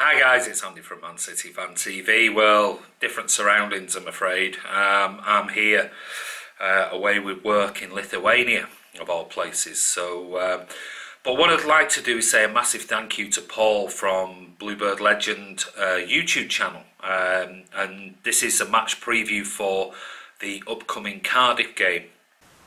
Hi guys, it's Andy from Man City Fan TV. Well, different surroundings I'm afraid. I'm here away with work in Lithuania, of all places. But what I'd like to do is say a massive thank you to Paul from Bluebird Legend YouTube channel. And this is a match preview for the upcoming Cardiff game.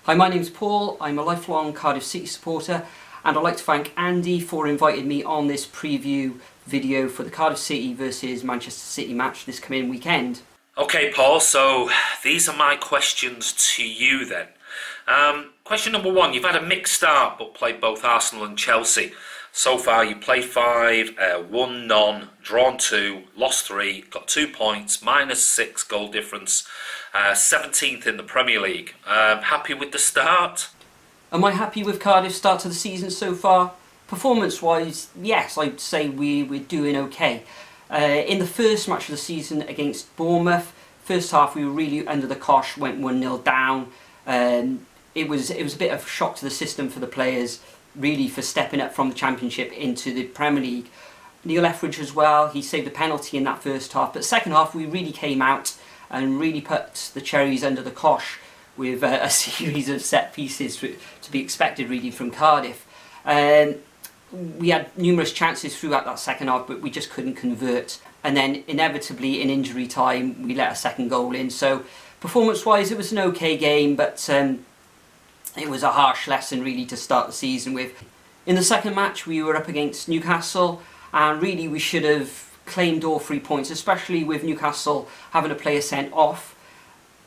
Hi, my name's Paul. I'm a lifelong Cardiff City supporter, and I'd like to thank Andy for inviting me on this preview video for the Cardiff City versus Manchester City match this coming weekend. Okay, Paul, so these are my questions to you then. Question number one, you've had a mixed start but played both Arsenal and Chelsea. So far you played 5, won none, drawn 2, lost 3, got 2 points, -6 goal difference, 17th in the Premier League. Happy with the start? Am I happy with Cardiff's start to the season so far? Performance-wise, yes, I'd say we're doing okay. In the first match of the season against Bournemouth, first half we were really under the cosh, went 1-0 down. It was a bit of a shock to the system for the players, really, for stepping up from the Championship into the Premier League. Neil Etheridge as well, he saved a penalty in that first half, but second half we really came out and really put the cherries under the cosh with a series of set pieces to be expected really from Cardiff. We had numerous chances throughout that second half, but we just couldn't convert. And then inevitably in injury time, we let a second goal in. So performance-wise, it was an okay game, but it was a harsh lesson really to start the season with. In the second match, we were up against Newcastle, and really we should have claimed all 3 points, especially with Newcastle having a player sent off.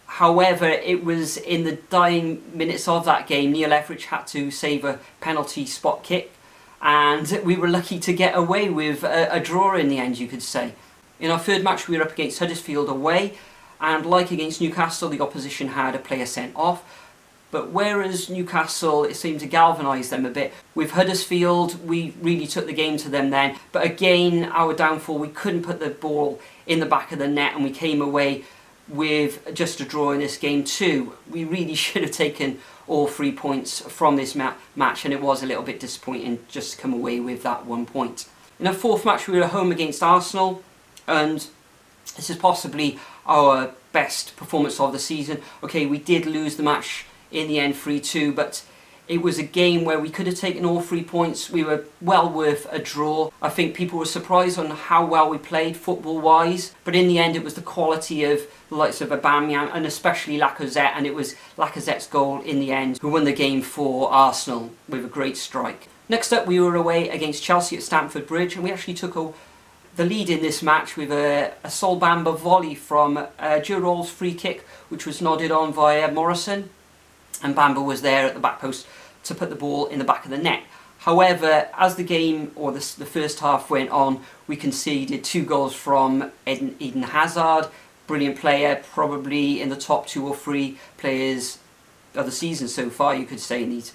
However, it was in the dying minutes of that game, Neil Etheridge had to save a penalty spot kick, and we were lucky to get away with a draw in the end, you could say. In our third match, we were up against Huddersfield away, and like against Newcastle, the opposition had a player sent off. But whereas Newcastle, it seemed to galvanise them a bit, with Huddersfield, we really took the game to them then. But again, our downfall, we couldn't put the ball in the back of the net, and we came away with just a draw in this game too. We really should have taken all 3 points from this match, and it was a little bit disappointing just to come away with that 1 point. In our fourth match, we were home against Arsenal, and this is possibly our best performance of the season. Okay, we did lose the match in the end 3-2, but it was a game where we could have taken all 3 points. We were well worth a draw. I think people were surprised on how well we played football-wise, but in the end it was the quality of the likes of Aubameyang and especially Lacazette, and it was Lacazette's goal in the end who won the game for Arsenal with a great strike. Next up, we were away against Chelsea at Stamford Bridge, and we actually took the lead in this match with a Sol Bamba volley from Girol's free kick, which was nodded on via Morrison, and Bamba was there at the back post to put the ball in the back of the net. However, as the game, or the first half went on, we conceded 2 goals from Eden Hazard. Brilliant player, probably in the top 2 or 3 players of the season so far, you could say, in these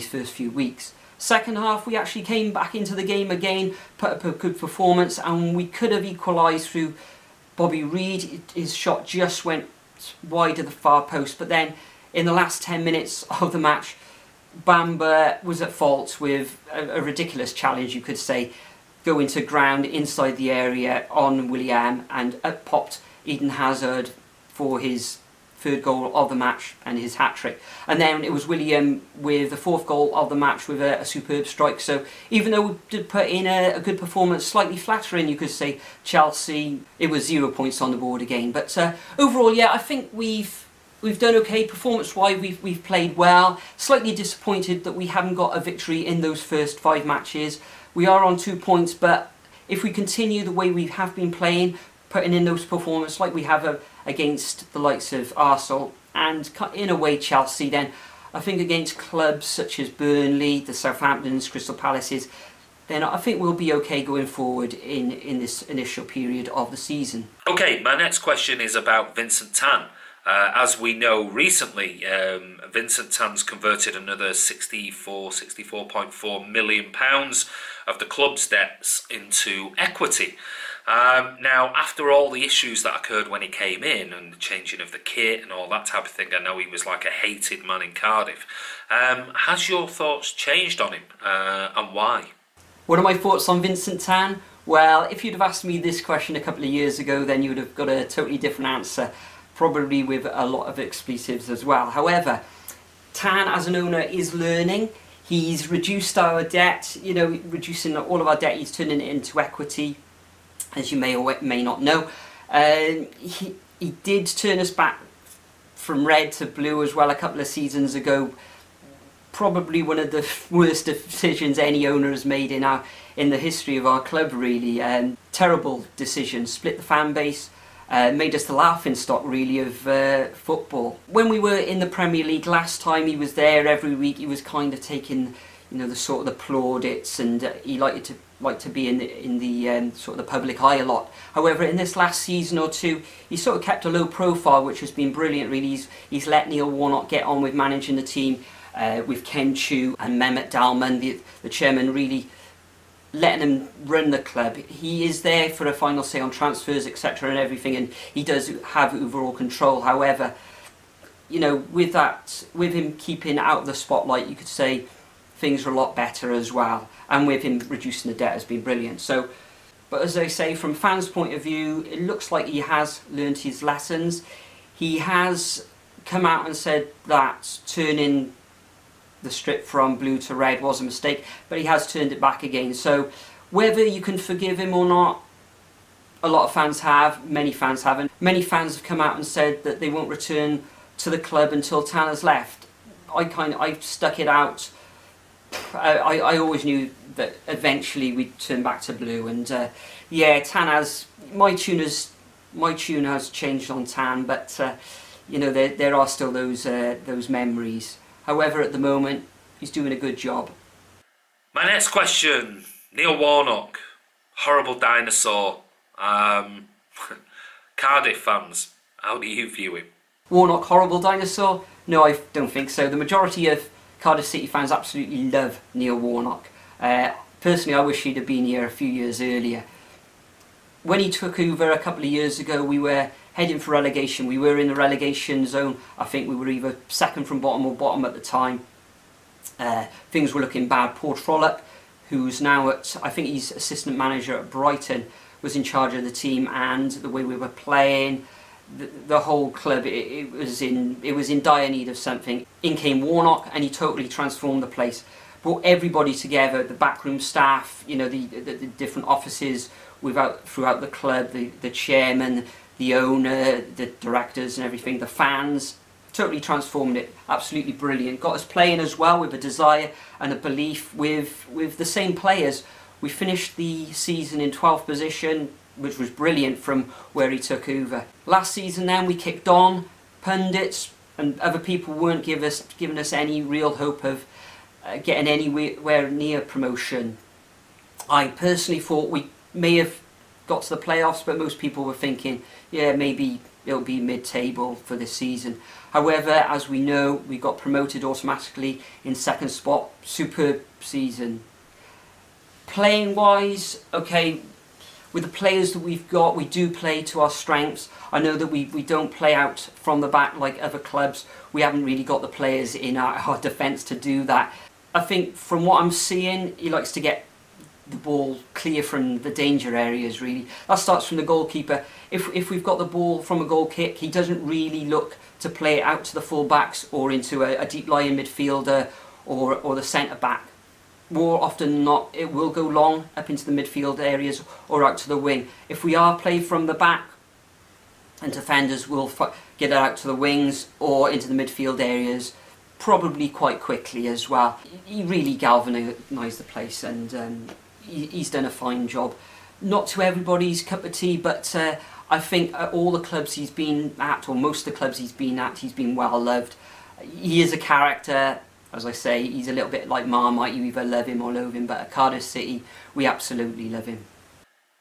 first few weeks. Second half, we actually came back into the game again, put up a good performance, and we could have equalised through Bobby Reid. His shot just went wide of the far post, but then in the last 10 minutes of the match, Bamba was at fault with a ridiculous challenge, you could say, going to ground inside the area on Willian, and popped Eden Hazard for his 3rd goal of the match and his hat-trick. And then it was Willian with the 4th goal of the match with a superb strike. So even though we did put in a good performance, slightly flattering, you could say, Chelsea, it was 0 points on the board again. But overall, yeah, I think we've done okay performance-wise. We've played well. Slightly disappointed that we haven't got a victory in those first 5 matches. We are on 2 points, but if we continue the way we have been playing, putting in those performances like we have against the likes of Arsenal and in a way Chelsea, then I think against clubs such as Burnley, the Southamptons, Crystal Palaces, then I think we'll be okay going forward in this initial period of the season. Okay, my next question is about Vincent Tan. As we know recently, Vincent Tan's converted another £64.4 million of the club's debts into equity. Now, after all the issues that occurred when he came in and the changing of the kit and all that type of thing, I know he was like a hated man in Cardiff. Has your thoughts changed on him, and why? What are my thoughts on Vincent Tan? Well, if you'd have asked me this question a couple of years ago, then you would have got a totally different answer, probably with a lot of expletives as well. However, Tan as an owner is learning. He's reduced our debt, reducing all of our debt. He's turning it into equity, as you may or may not know. He did turn us back from red to blue as well a couple of seasons ago. Probably one of the worst decisions any owner has made in the history of our club, really. Terrible decision, split the fan base, made us the laughing stock, really, of football. When we were in the Premier League last time, he was there every week. He was kind of taking, the sort of the plaudits, and he liked to be in the sort of the public eye a lot. However, in this last season or two, he sort of kept a low profile, which has been brilliant, really. He's let Neil Warnock get on with managing the team. With Ken Chu and Mehmet Dalman, the chairman, really letting him run the club. He is there for a final say on transfers, etc. and everything, and he does have overall control. However, with him keeping out of the spotlight, you could say things are a lot better as well, and with him reducing the debt has been brilliant. So, but as I say, from fans' point of view, it looks like he has learned his lessons. He has come out and said that turning the strip from blue to red was a mistake, but he has turned it back again. So whether you can forgive him or not, a lot of fans have, many fans haven't. Many fans have come out and said that they won't return to the club until Tan has left. I stuck it out. I always knew that eventually we'd turn back to blue, and yeah, Tan has, my tune has changed on Tan, but there are still those memories. However, at the moment, he's doing a good job. My next question, Neil Warnock, horrible dinosaur. Cardiff fans, how do you view him? Warnock, horrible dinosaur? No, I don't think so. The majority of Cardiff City fans absolutely love Neil Warnock. Personally, I wish he'd have been here a few years earlier. When he took over a couple of years ago, we were heading for relegation. We were in the relegation zone. I think we were either second from bottom or bottom at the time. Things were looking bad. Paul Trollope, who's now I think he's assistant manager at Brighton, was in charge of the team, and the way we were playing, the whole club, it was in dire need of something. In came Warnock, and he totally transformed the place. Brought everybody together, the backroom staff, the different offices throughout the club, the chairman, the owner, the directors and everything, the fans, totally transformed it. Absolutely brilliant. Got us playing as well with a desire and a belief with the same players. We finished the season in 12th position, which was brilliant from where he took over. Last season then we kicked on. Pundits and other people weren't giving us any real hope of getting anywhere near promotion. I personally thought we may have got to the playoffs, but most people were thinking, yeah, maybe it'll be mid-table for this season. However, as we know, we got promoted automatically in second spot. Superb season. Playing wise, okay, with the players that we've got, we do play to our strengths. I know that we don't play out from the back like other clubs. We haven't really got the players in our defence to do that. I think from what I'm seeing, he likes to get the ball clear from the danger areas, really. That starts from the goalkeeper. If we've got the ball from a goal kick, he doesn't really look to play it out to the full backs or into a deep lying midfielder or the centre back. More often than not, it will go long up into the midfield areas or out to the wing. If we are played from the back, and defenders will get it out to the wings or into the midfield areas, probably quite quickly as well. He really galvanised the place, and he's done a fine job. Not to everybody's cup of tea, but I think at all the clubs he's been at, or most of the clubs he's been at, he's been well loved. He is a character. As I say, he's a little bit like Marmite. You either love him or loathe him, but at Cardiff City, we absolutely love him.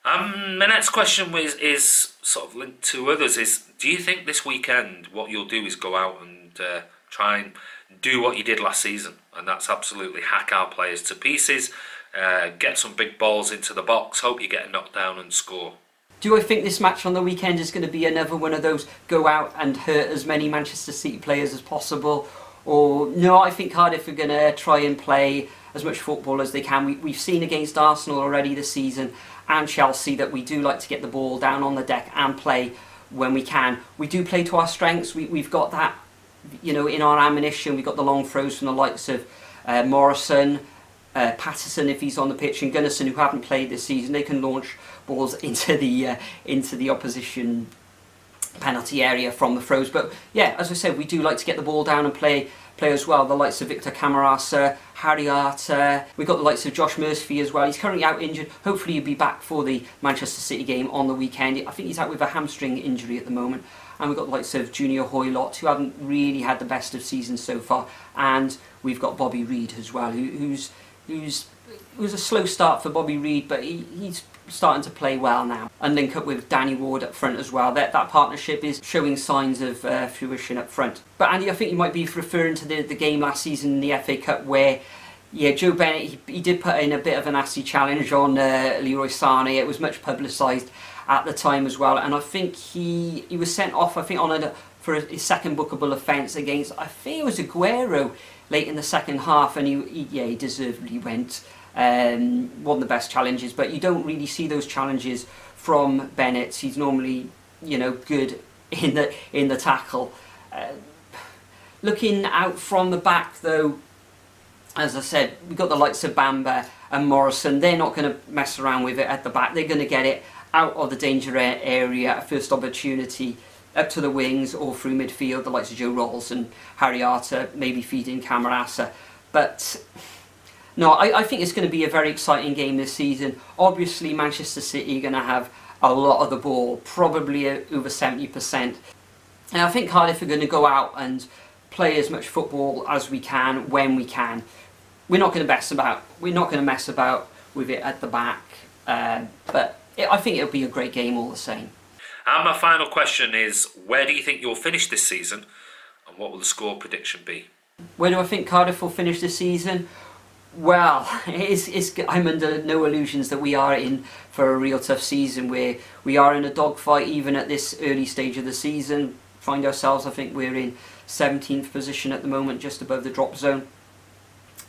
My next question is sort of linked to others. Do you think this weekend what you'll do is go out and try and do what you did last season, and that's absolutely hack our players to pieces, get some big balls into the box, hope you get a knockdown and score? Do I think this match on the weekend is going to be another one of those go out and hurt as many Manchester City players as possible? Or no, I think Cardiff are going to try and play as much football as they can. We've seen against Arsenal already this season and Chelsea that we do like to get the ball down on the deck and play when we can. We do play to our strengths. We've got that, you know, in our ammunition. We've got the long throws from the likes of Morrison, Patterson if he's on the pitch, and Gunnarsson, who haven't played this season. They can launch balls into the opposition penalty area from the throws. But yeah, as I said, we do like to get the ball down and play as well. The likes of Victor Camarasa, Harry Arter, we've got the likes of Josh Murphy as well. He's currently out injured. Hopefully he'll be back for the Manchester City game on the weekend. I think he's out with a hamstring injury at the moment. And we've got the likes of Junior Hoylott, who haven't really had the best of seasons so far. And we've got Bobby Reid as well, who's it was a slow start for Bobby Reid, but he's starting to play well now. And link up with Danny Ward up front as well. That partnership is showing signs of fruition up front. But Andy, I think you might be referring to the game last season in the FA Cup where, yeah, Joe Bennett, he did put in a bit of a nasty challenge on Leroy Sané. It was much publicised at the time as well. And I think he was sent off, I think, for his second bookable offence against, I think it was Aguero, late in the second half, and he deservedly went. One of the best challenges, but you don't really see those challenges from Bennett. He's normally, you know, good in the tackle. Looking out from the back though, as I said, we've got the likes of Bamba and Morrison. They're not going to mess around with it at the back. They're going to get it out of the danger area at first opportunity, up to the wings or through midfield, the likes of Joe Rolls and Harry Arter, maybe feeding Camarasa. But no, I think it's going to be a very exciting game this season. Obviously, Manchester City are going to have a lot of the ball, probably over 70%. And I think Cardiff are going to go out and play as much football as we can when we can. We're not going to mess about. We're not going to mess about with it at the back. But I think it'll be a great game all the same. And my final question is, where do you think you'll finish this season, and what will the score prediction be? Where do I think Cardiff will finish this season? Well, I'm under no illusions that we are in for a real tough season, where we are in a dogfight even at this early stage of the season. Find ourselves, I think we're in 17th position at the moment, just above the drop zone.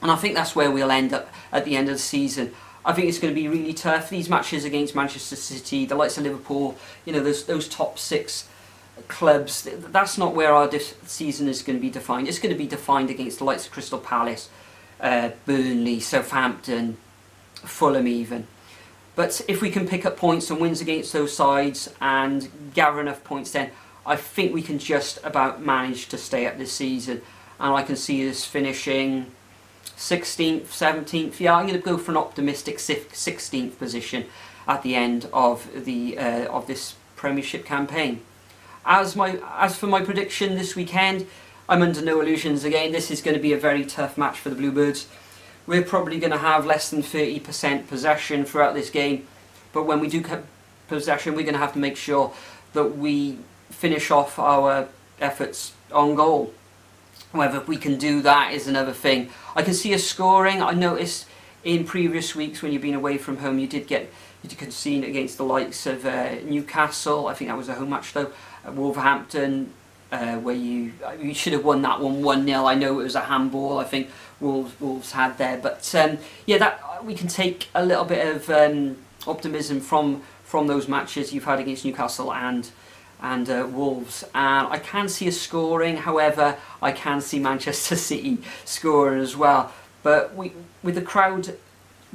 And I think that's where we'll end up at the end of the season. I think it's going to be really tough. These matches against Manchester City, the likes of Liverpool, you know, those top six clubs, that's not where our season is going to be defined. It's going to be defined against the likes of Crystal Palace, Burnley, Southampton, Fulham even. But if we can pick up points and wins against those sides and gather enough points, then I think we can just about manage to stay up this season. And I can see us finishing 16th, 17th. Yeah, I'm going to go for an optimistic 16th position at the end of this Premiership campaign. As for my prediction this weekend, I'm under no illusions again. This is going to be a very tough match for the Bluebirds. We're probably going to have less than 30% possession throughout this game, but when we do get possession, we're going to have to make sure that we finish off our efforts on goal. Whether we can do that is another thing. I can see us scoring. I noticed in previous weeks when you've been away from home, you did concede against the likes of Newcastle. I think that was a home match though. Wolverhampton, where you should have won that one 1-0. I know it was a handball, I think Wolves had there, but yeah, that we can take a little bit of optimism from those matches you've had against Newcastle and Wolves. And I can see us scoring. However, I can see Manchester City scoring as well. But with the crowd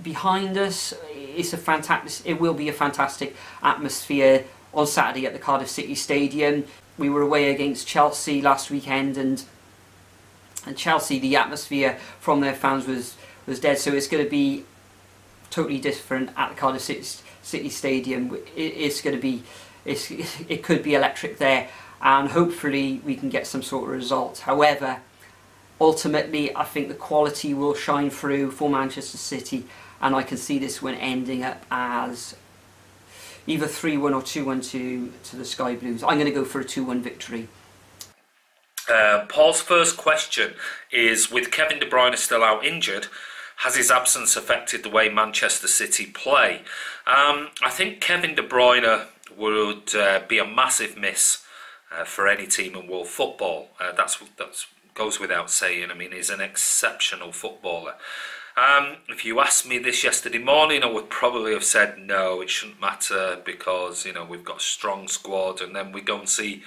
behind us, it will be a fantastic atmosphere on Saturday at the Cardiff City Stadium. We were away against Chelsea last weekend, and Chelsea, the atmosphere from their fans was dead. So it's going to be totally different at the Cardiff City Stadium. It's going to be, it could be electric there, and hopefully we can get some sort of result. However, ultimately, I think the quality will shine through for Manchester City, and I can see this one ending up as either 3-1 or 2-1 to the Sky Blues. I'm going to go for a 2-1 victory. Paul's first question is, with Kevin De Bruyne still out injured, has his absence affected the way Manchester City play? I think Kevin De Bruyne would be a massive miss for any team in world football. That's goes without saying. I mean, he's an exceptional footballer. If you asked me this yesterday morning, I would probably have said no, it shouldn't matter because, you know, we've got a strong squad. And then we go and see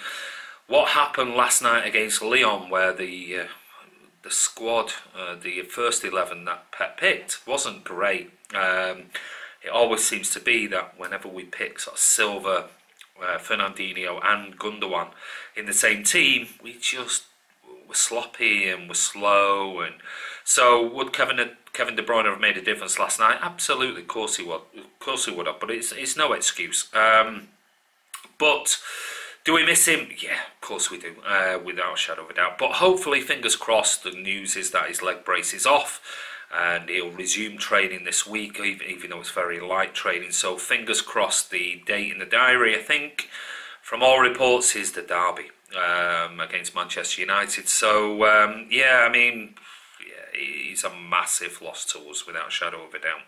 what happened last night against Lyon, where the squad, the first 11 that Pep picked, wasn't great. It always seems to be that whenever we pick sort of Silva, Fernandinho and Gundogan in the same team, we just were sloppy and were slow. And so would Kevin De Bruyne have made a difference last night? Absolutely, of course he would. Of course he would have, but it's no excuse. But do we miss him? Yeah, of course we do, without a shadow of a doubt. But hopefully, fingers crossed, the news is that his leg brace is off and he'll resume training this week, even though it's very light training. So fingers crossed, the date in the diary, I think, from all reports, is the derby against Manchester United. So, yeah, I mean, yeah, he's a massive loss to us, without a shadow of a doubt.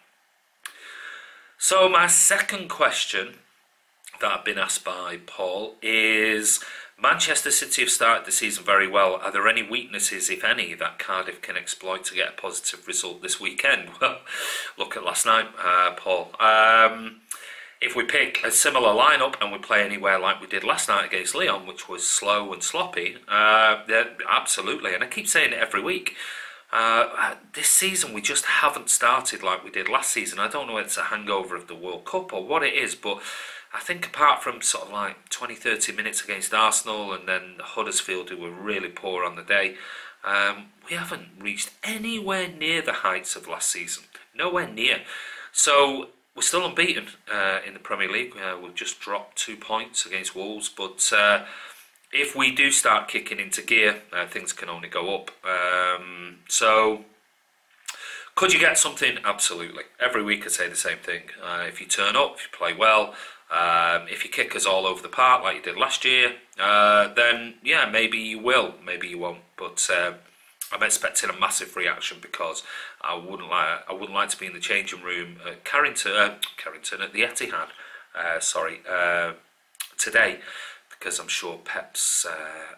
So my second question that I've been asked by Paul is, Manchester City have started the season very well. Are there any weaknesses, if any, that Cardiff can exploit to get a positive result this weekend? Well, look at last night, Paul. If we pick a similar lineup and we play anywhere like we did last night against Lyon, which was slow and sloppy, then absolutely. And I keep saying it every week. This season we just haven't started like we did last season. I don't know if it's a hangover of the World Cup or what it is, but I think apart from sort of like 20-30 minutes against Arsenal and then Huddersfield, who were really poor on the day, we haven't reached anywhere near the heights of last season. Nowhere near. So we're still unbeaten in the Premier League. We've just dropped 2 points against Wolves, but if we do start kicking into gear, things can only go up. So could you get something? Absolutely. Every week I say the same thing. If you turn up, if you play well, if you kick us all over the park like you did last year, then yeah, maybe you will, maybe you won't. But I'm expecting a massive reaction because I wouldn't like to be in the changing room at Carrington at the Etihad, today, because I'm sure Pep's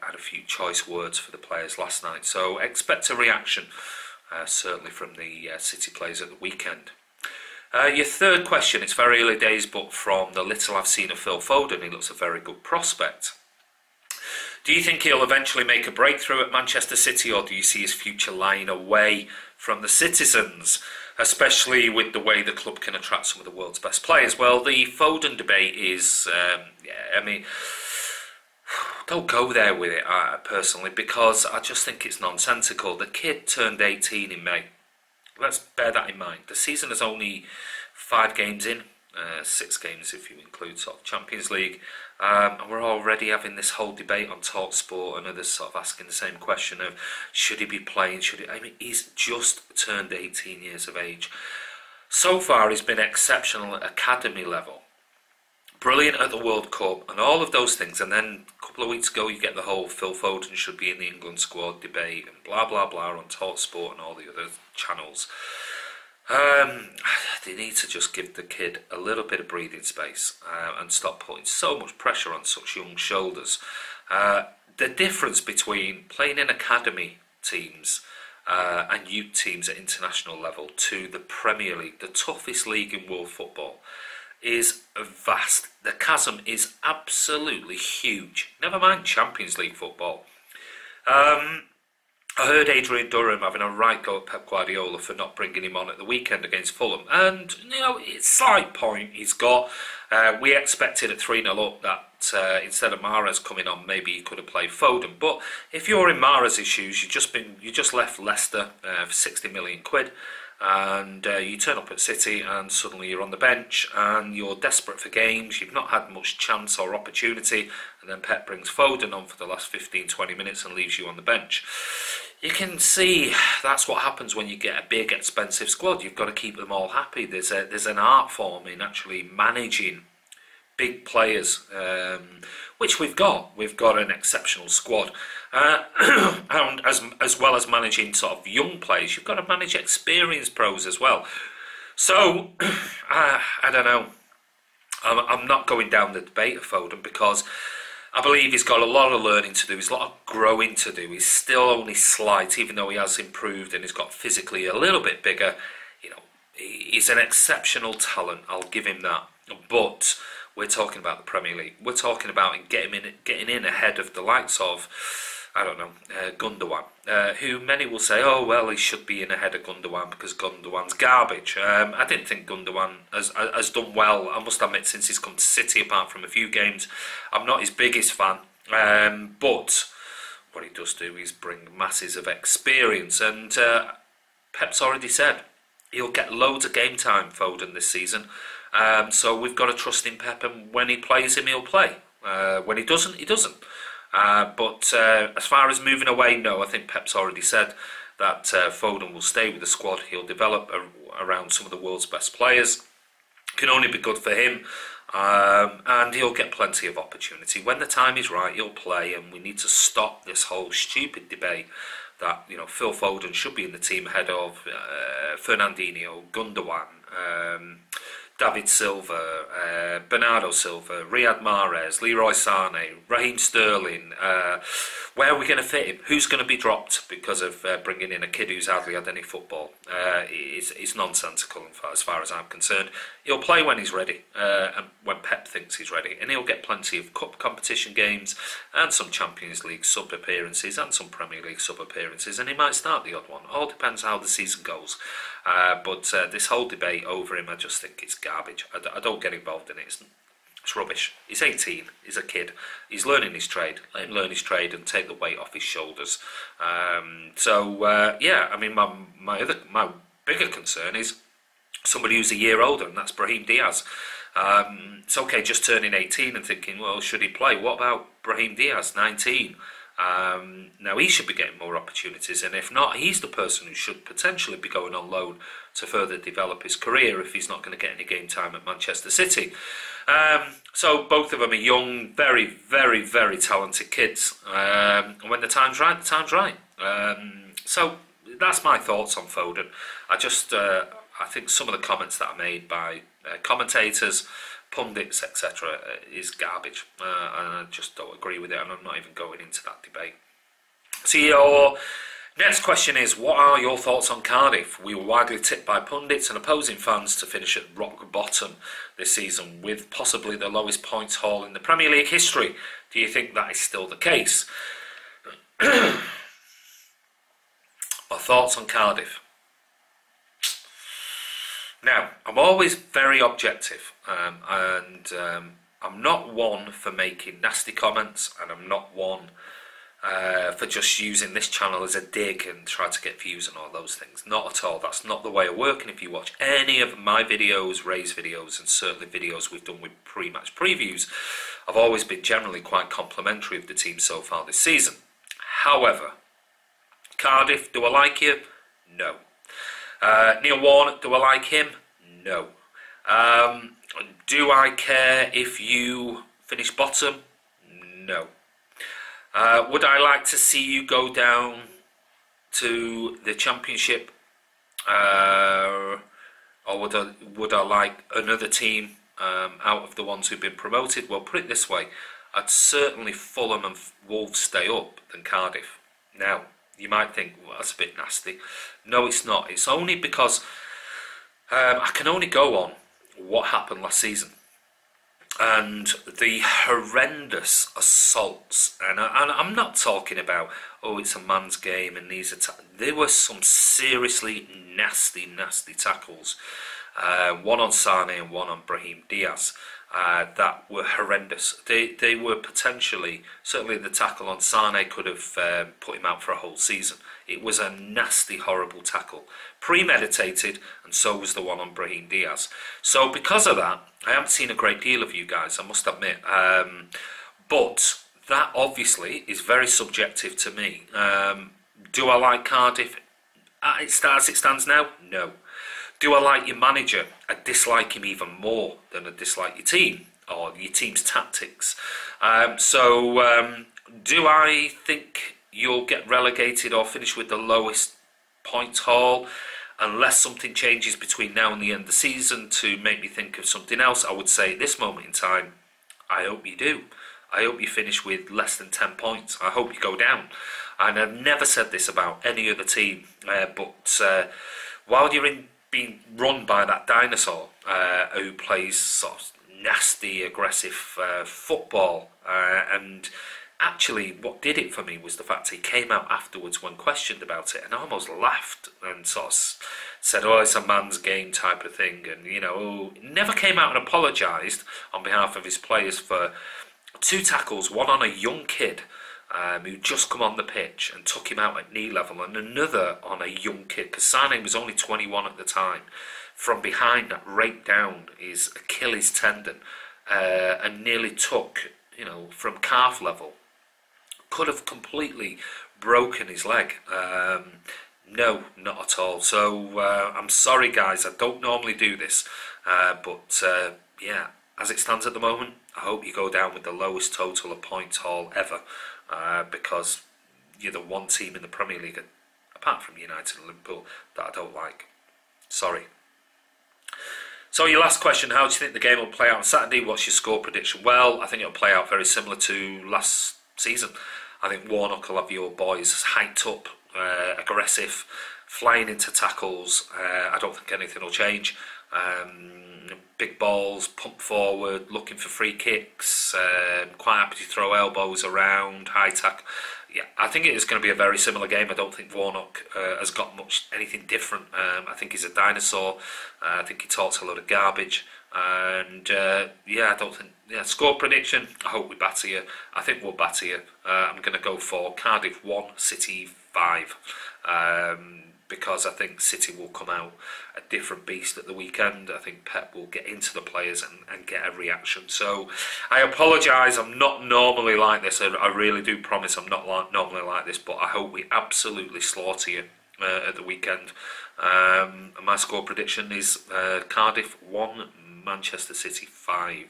had a few choice words for the players last night. So expect a reaction, certainly from the City players at the weekend. Your third question, it's very early days, but from the little I've seen of Phil Foden, he looks a very good prospect. Do you think he'll eventually make a breakthrough at Manchester City, or do you see his future lying away from the citizens, especially with the way the club can attract some of the world's best players? Well, the Foden debate is, I mean, don't go there with it, personally, because I just think it's nonsensical. The kid turned 18 in May. Let's bear that in mind. The season is only 5 games in, 6 games if you include sort of Champions League, and we're already having this whole debate on TalkSport and others sort of asking the same question of should he be playing, I mean, he's just turned 18 years of age. So far he's been exceptional at academy level, brilliant at the World Cup and all of those things, and then a couple of weeks ago you get the whole Phil Foden should be in the England squad debate and blah blah blah on TalkSport and all the other channels. They need to just give the kid a little bit of breathing space and stop putting so much pressure on such young shoulders. The difference between playing in academy teams and youth teams at international level to the Premier League, the toughest league in world football, is vast. The chasm is absolutely huge. Never mind Champions League football. I heard Adrian Durham having a right go at Pep Guardiola for not bringing him on at the weekend against Fulham. And, you know, it's a slight point he's got. We expected at 3-0 up that instead of Mahrez coming on, maybe he could have played Foden. But if you're in Mahrez's shoes, you just left Leicester for 60 million quid. And you turn up at City and suddenly you're on the bench and you're desperate for games, you've not had much chance or opportunity, and then Pep brings Foden on for the last 15-20 minutes and leaves you on the bench. You can see that's what happens when you get a big expensive squad. You've got to keep them all happy. There's an art form in actually managing big players, which we've got. We've got an exceptional squad. And as well as managing sort of young players, you've got to manage experienced pros as well. So, I don't know. I'm not going down the debate of Foden because I believe he's got a lot of learning to do. He's a lot of growing to do. He's still only slight, even though he has improved and he's got physically a little bit bigger. You know, he's an exceptional talent. I'll give him that. But we're talking about the Premier League. We're talking about getting in ahead of the likes of, I don't know, Gundogan, who many will say, oh, well, he should be in ahead of Gundogan because Gundogan's garbage. I didn't think Gundogan has done well, I must admit, since he's come to City, apart from a few games. I'm not his biggest fan, but what he does do is bring masses of experience, and Pep's already said he'll get loads of game time, Foden, this season. So we've got to trust in Pep, and when he plays him, he'll play. When he doesn't, he doesn't. But as far as moving away, no, I think Pep's already said that Foden will stay with the squad. He'll develop around some of the world's best players. Can only be good for him, and he'll get plenty of opportunity. When the time is right, he'll play, and we need to stop this whole stupid debate that, you know, Phil Foden should be in the team ahead of Fernandinho, Gundogan, David Silva, Bernardo Silva, Riyad Mahrez, Leroy Sané, Raheem Sterling. Where are we going to fit him? Who's going to be dropped because of bringing in a kid who's hardly had any football? It's nonsensical as far as I'm concerned. He'll play when he's ready, and when Pep thinks he's ready, and he'll get plenty of cup competition games and some Champions League sub appearances and some Premier League sub appearances, and he might start the odd one. All depends how the season goes. But this whole debate over him, I just think it's garbage. I don't get involved in it. It's rubbish. He's 18. He's a kid. He's learning his trade. Let him learn his trade and take the weight off his shoulders. Yeah. I mean, my bigger concern is somebody who's a year older, and that's Brahim Diaz. It's okay just turning 18 and thinking, well, should he play? What about Brahim Diaz, 19? Now he should be getting more opportunities, and if not, he's the person who should potentially be going on loan to further develop his career if he's not going to get any game time at Manchester City. So both of them are young, very, very, very talented kids. And when the time's right, the time's right. So that's my thoughts on Foden. I think some of the comments that are made by commentators, pundits, etc., is garbage, and I just don't agree with it, and I'm not even going into that debate. So your next question is, what are your thoughts on Cardiff? We were widely tipped by pundits and opposing fans to finish at rock bottom this season, with possibly the lowest points haul in the Premier League history. Do you think that is still the case? My thoughts on Cardiff. Now, I'm always very objective, and I'm not one for making nasty comments, and I'm not one for just using this channel as a dig and try to get views and all those things. Not at all. That's not the way I work, and if you watch any of my videos, Ray's videos, and certainly videos we've done with pre-match previews, I've always been generally quite complimentary of the team so far this season. However, Cardiff, do I like you? No. Neil Warnock, do I like him? No. Do I care if you finish bottom? No. Would I like to see you go down to the Championship? Or would I like another team out of the ones who've been promoted? Well, put it this way, I'd certainly Fulham and Wolves stay up than Cardiff. Now, you might think, well, that's a bit nasty. No, it's not. It's only because I can only go on what happened last season. And the horrendous assaults, and I'm not talking about, oh, it's a man's game and these are... There were some seriously nasty, nasty tackles. One on Sané and one on Brahim Diaz. That were horrendous. They were potentially, certainly the tackle on Sané could have put him out for a whole season. It was a nasty, horrible tackle. Premeditated, and so was the one on Brahim Diaz. So because of that, I haven't seen a great deal of you guys, I must admit. But that obviously is very subjective to me. Do I like Cardiff as it stands now? No. Do I like your manager? I dislike him even more than I dislike your team or your team's tactics. Do I think you'll get relegated or finish with the lowest points haul unless something changes between now and the end of the season to make me think of something else? I would say at this moment in time, I hope you do. I hope you finish with less than 10 points. I hope you go down. And I've never said this about any other team, but while you're being run by that dinosaur who plays sort of nasty, aggressive football, and actually what did it for me was the fact he came out afterwards when questioned about it and almost laughed and sort of said, oh, it's a man's game type of thing, and never came out and apologised on behalf of his players for 2 tackles, one on a young kid who just come on the pitch and took him out at knee level, and another on a young kid, because Sane was only 21 at the time, from behind that raked down his Achilles tendon and nearly took, from calf level, could have completely broken his leg. No, not at all. So I'm sorry guys, I don't normally do this, but yeah, as it stands at the moment, I hope you go down with the lowest total of points haul ever, because you're the one team in the Premier League, apart from United and Liverpool, that I don't like. Sorry. So your last question, how do you think the game will play out on Saturday? What's your score prediction? Well, I think it'll play out very similar to last season. I think Warnock will have your boys hyped up, aggressive, flying into tackles. I don't think anything will change. Big balls, pump forward, looking for free kicks, quite happy to throw elbows around, high tackle. Yeah, I think it is going to be a very similar game. I don't think Warnock has got anything different. I think he's a dinosaur. I think he talks a lot of garbage. And yeah, I don't think. Yeah, score prediction. I hope we batter you. I think we'll batter you. I'm going to go for Cardiff 1, City 5. Because I think City will come out a different beast at the weekend. I think Pep will get into the players and get a reaction. So I apologise, I'm not normally like this. I really do promise I'm not normally like this, but I hope we absolutely slaughter you at the weekend. My score prediction is Cardiff 1, Manchester City 5.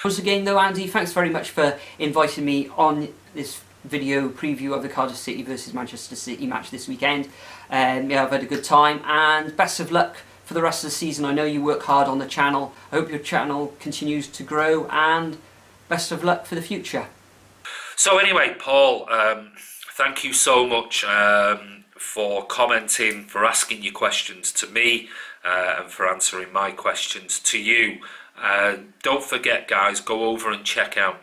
Once again though, Andy, thanks very much for inviting me on this video preview of the Cardiff City versus Manchester City match this weekend. Yeah, I've had a good time, and best of luck for the rest of the season. I know you work hard on the channel. I hope your channel continues to grow, and best of luck for the future. So anyway, Paul, thank you so much for commenting, for asking your questions to me, and for answering my questions to you. Don't forget guys, go over and check out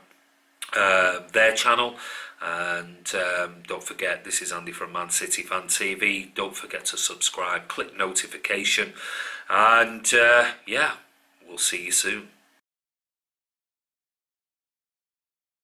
their channel. And don't forget, this is Andy from Man City Fan TV. Don't forget to subscribe, click notification, and yeah, we'll see you soon.